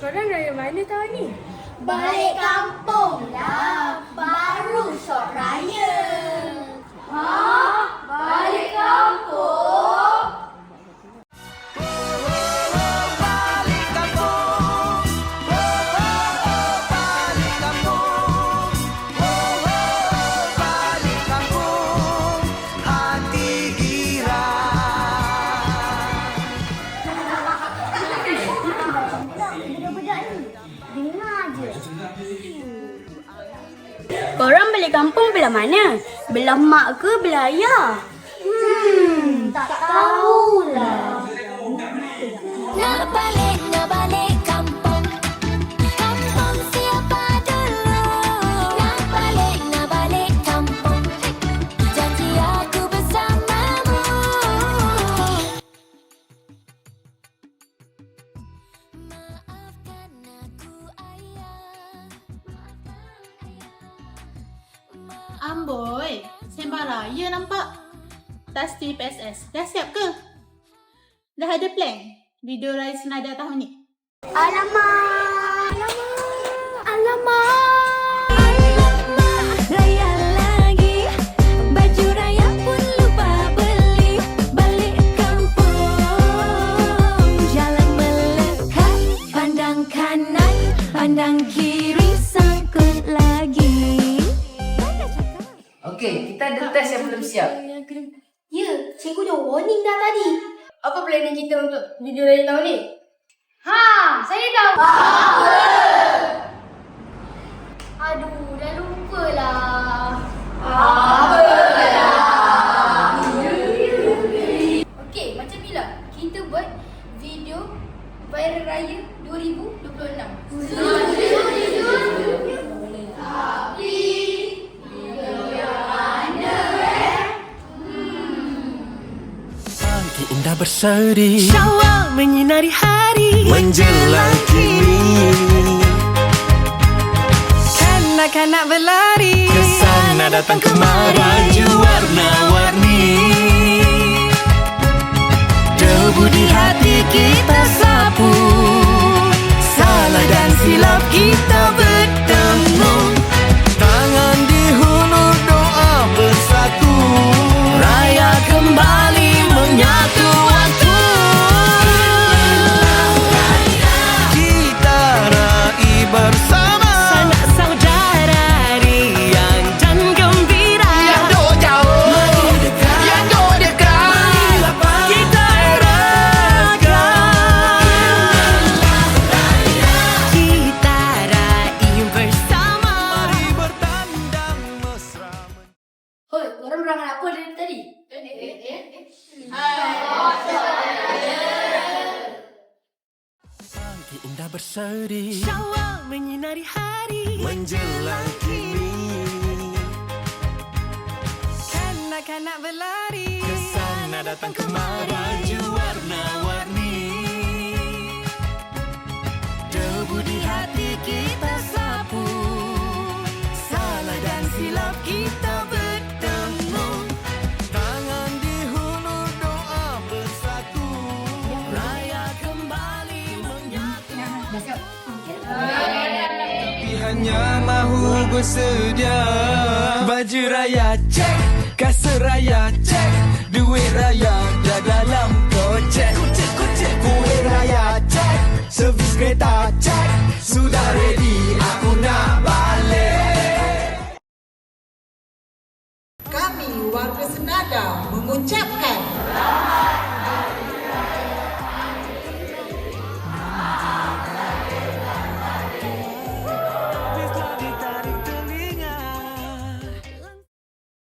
Korang raya mana tahun ni? Balik kampung lah, baru sok raya. Balik kampung? Balik kampung, balik kampung, balik kampung, hati girang. Budak-budak ni, dengar je. Korang balik kampung belah mana? Belah mak ke belah ayah? Tak tahulah. Nak balik kampung. Kampung siapa dulu? Nak balik kampung. Janji aku bersamamu. Maafkan aku ayah. Amboi, sembang raya nampak. Pasti PSS. Dah siap ke? Dah ada plan video raya senada tahun ni? Alamak. Raya lagi, baju raya pun lupa beli. Balik kampung, jalan melekat. Pandang kanan, pandang kiri, sangkut lagi. Okey, kita ada test yang belum siap. Ya, cikgu dah warning dah tadi. Apa planning kita untuk video raya tahun ni? Saya tahu. Aduh, dah lupa lah. Okey, macam bila kita buat video viral raya 2026. Pagi indah berseri, Syawal menyinari hari, menjelang kini. kanak-kanak berlari. Kesana datang kemari, baju warna-warni. Debu di hati kita sapu, salah dan silap kita bertemu. Tangan di hulur doa bersatu, Raya kembali menyatu waktu. kita raih bersama. Sanak saudara riang dan gembira. Yang duk jauh, yang duk dekat, Kita eratkan. Kita raih bersama. mari bertandang mesra. Hoi, korang berangan apa dari tadi? Pagi indah berseri, Syawal menyinari hari, menjelang kini. kanak-kanak berlari. Kesana datang kemari, baju warna-warni. Debu di hati kita sapu, salah dan silap kita bertemu. Tangan di hulur doa bersatu. Raya kembali menyatu. Tapi hanya mahu bersedia. Baju raya cek, kasut raya cek, duit raya dah dalam kocek. Kuih raya cek, servis kereta cek, sudah ready aku nak balik. Kami warga Senada mengucapkan